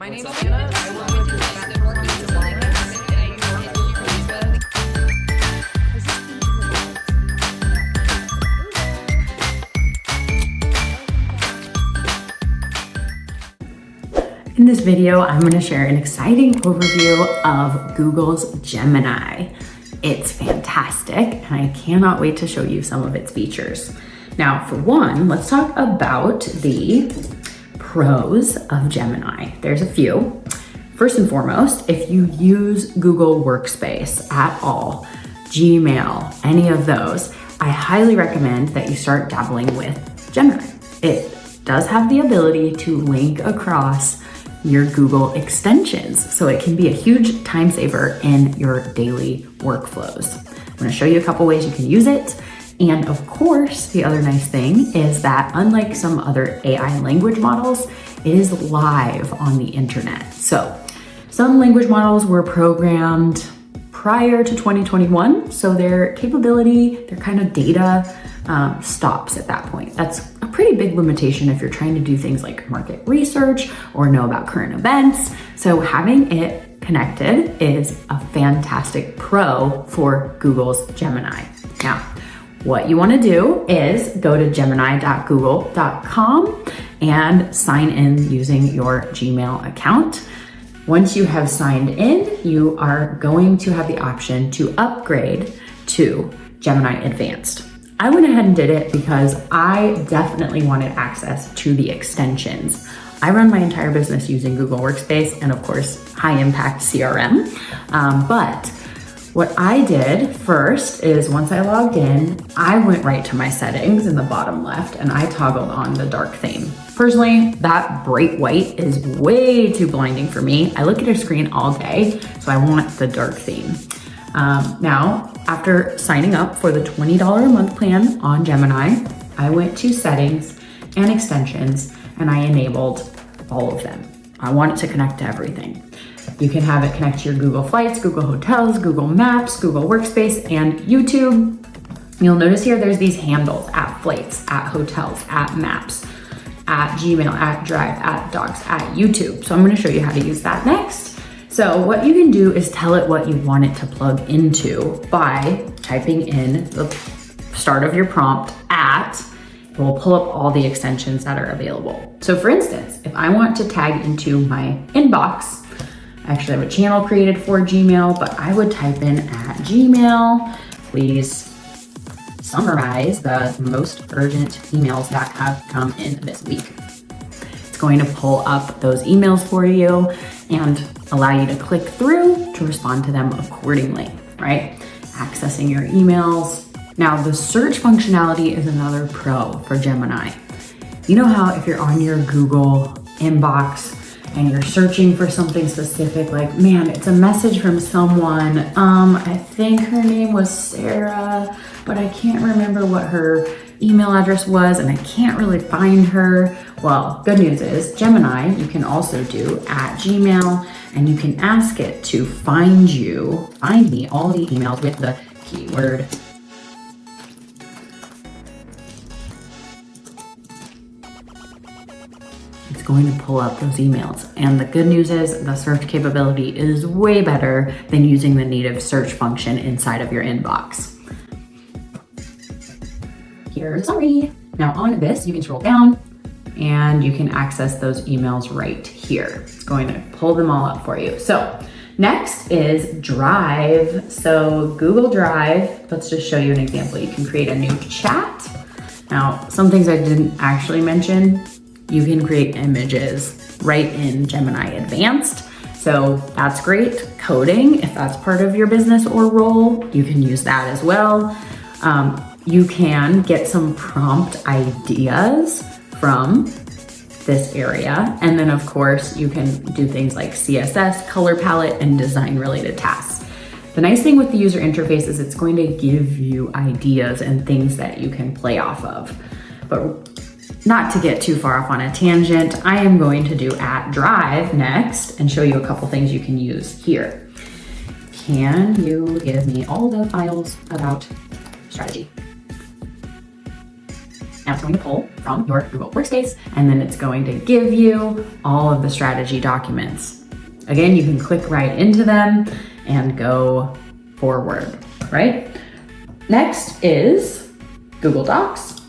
My name is Anna. I work with In this video, I'm going to share an exciting overview of Google's Gemini. It's fantastic, and I cannot wait to show you some of its features. Now, for one, let's talk about the pros of Gemini. There's a few. First and foremost, if you use Google Workspace at all, Gmail, any of those, I highly recommend that you start dabbling with Gemini. It does have the ability to link across your Google extensions, so it can be a huge time saver in your daily workflows. I'm going to show you a couple ways you can use it. And of course, the other nice thing is that unlike some other AI language models, it is live on the internet. So some language models were programmed prior to 2021, so their capability, their kind of data stops at that point. That's a pretty big limitation if you're trying to do things like market research or know about current events. So having it connected is a fantastic pro for Google's Gemini. Now, what you want to do is go to gemini.google.com and sign in using your Gmail account. Once you have signed in, you are going to have the option to upgrade to Gemini Advanced. I went ahead and did it because I definitely wanted access to the extensions. I run my entire business using Google Workspace and of course, high impact CRM. But what I did first is once I logged in, I went right to my settings in the bottom left and I toggled on the dark theme. Personally, that bright white is way too blinding for me. I look at a screen all day, so I want the dark theme. Now, after signing up for the $20 a month plan on Gemini, I went to settings and extensions and I enabled all of them. I want it to connect to everything. You can have it connect to your Google Flights, Google Hotels, Google Maps, Google Workspace, and YouTube. You'll notice here there's these handles at Flights, at Hotels, at Maps, at Gmail, at Drive, at Docs, at YouTube. So I'm going to show you how to use that next. So what you can do is tell it what you want it to plug into by typing in the start of your prompt at. It will pull up all the extensions that are available. So for instance, if I want to tag into my inbox, I actually have a channel created for Gmail, but I would type in at Gmail, please summarize the most urgent emails that have come in this week. It's going to pull up those emails for you and allow you to click through to respond to them accordingly, right? Accessing your emails. Now, the search functionality is another pro for Gemini. You know how if you're on your Google inbox and you're searching for something specific, like, man, it's a message from someone. I think her name was Sarah, but I can't remember what her email address was and I can't really find her. Well, good news is Gemini, you can also do at Gmail and you can ask it to find me all the emails with the keyword. It's going to pull up those emails. And the good news is the search capability is way better than using the native search function inside of your inbox. Here's a summary. Now on this, you can scroll down and you can access those emails right here. It's going to pull them all up for you. So next is Drive. So Google Drive, let's just show you an example. You can create a new chat. Now, some things I didn't actually mention, you can create images right in Gemini Advanced. So that's great. Coding, if that's part of your business or role, you can use that as well. You can get some prompt ideas from this area. And then of course, you can do things like CSS, color palette, and design related tasks. The nice thing with the user interface is it's going to give you ideas and things that you can play off of. But not to get too far off on a tangent, I am going to do at Drive next and show you a couple things you can use here. Can you give me all the files about strategy? Now it's going to pull from your Google Workspace, and then it's going to give you all of the strategy documents. Again, you can click right into them and go forward, right? Next is Google Docs.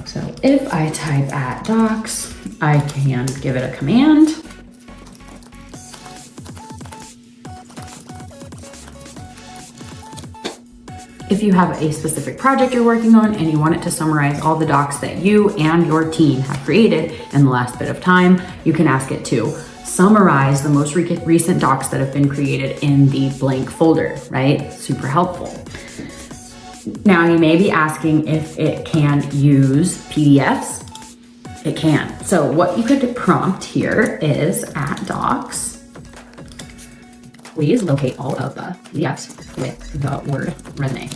So if I type at Docs, I can give it a command. If you have a specific project you're working on and you want it to summarize all the docs that you and your team have created in the last bit of time, you can ask it to summarize the most recent docs that have been created in the blank folder, right? Super helpful. Now you may be asking if it can use PDFs. It can. So what you could prompt here is at Docs, please locate all of the PDFs with the word resume.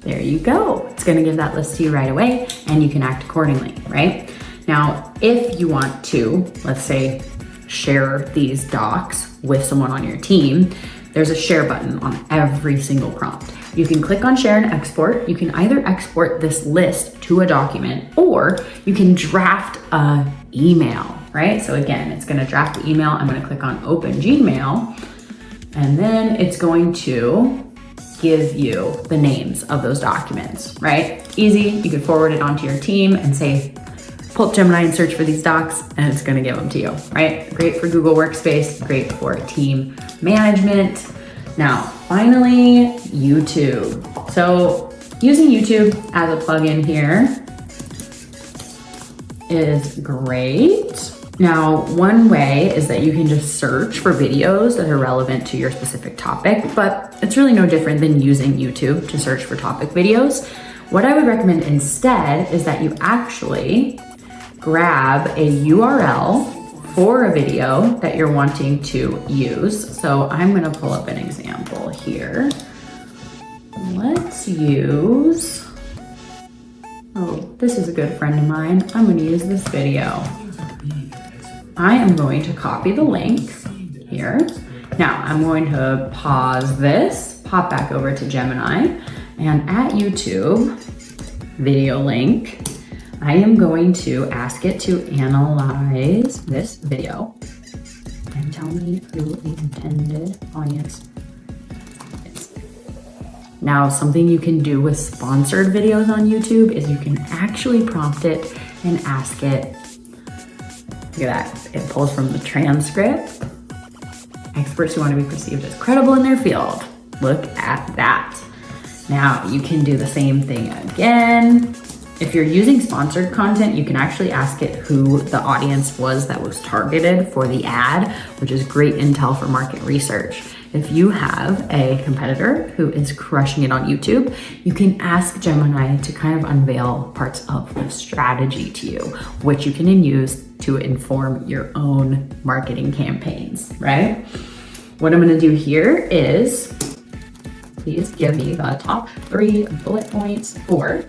There you go. It's going to give that list to you right away, and you can act accordingly, right? Now, if you want to, let's say, share these docs with someone on your team, there's a share button on every single prompt. You can click on share and export. You can either export this list to a document, or you can draft an email, right? So again, it's going to draft the email. I'm going to click on open Gmail, and then it's going to give you the names of those documents, right? Easy. You can forward it onto your team and say, pull up Gemini and search for these docs, and it's going to give them to you, right? Great for Google Workspace, great for team management. Now, finally, YouTube. So using YouTube as a plugin here is great. Now, one way is that you can just search for videos that are relevant to your specific topic, but it's really no different than using YouTube to search for topic videos. What I would recommend instead is that you actually grab a URL for a video that you're wanting to use. So I'm gonna pull up an example here. Let's use, oh, this is a good friend of mine. I'm gonna use this video. I am going to copy the link here. Now I'm going to pause this, pop back over to Gemini, and at YouTube, video link, I am going to ask it to analyze this video and tell me who the intended audience is. Now, something you can do with sponsored videos on YouTube is you can actually prompt it and ask it. Look at that, it pulls from the transcript. Experts who want to be perceived as credible in their field. Look at that. Now you can do the same thing again. If you're using sponsored content, you can actually ask it who the audience was that was targeted for the ad, which is great intel for market research. If you have a competitor who is crushing it on YouTube, you can ask Gemini to kind of unveil parts of the strategy to you, which you can use to inform your own marketing campaigns, right? What I'm gonna do here is, please give me the top 3 bullet points for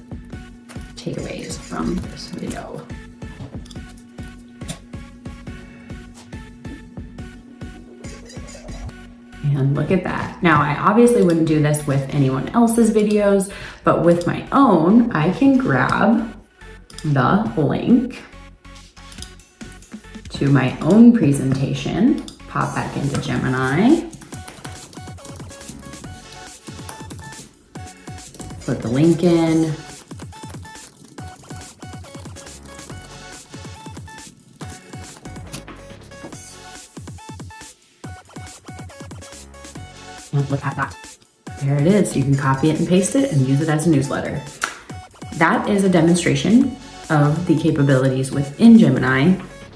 takeaways from this video. And look at that. Now, I obviously wouldn't do this with anyone else's videos, but with my own, I can grab the link to my own presentation, pop back into Gemini, put the link in, and look at that. There it is. You can copy it and paste it and use it as a newsletter. That is a demonstration of the capabilities within Gemini.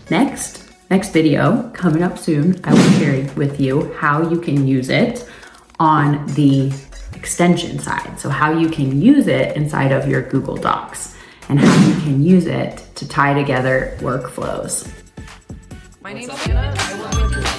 Next video coming up soon, I will share with you how you can use it on the extension side. So how you can use it inside of your Google Docs and how you can use it to tie together workflows. My name is Anna. I work with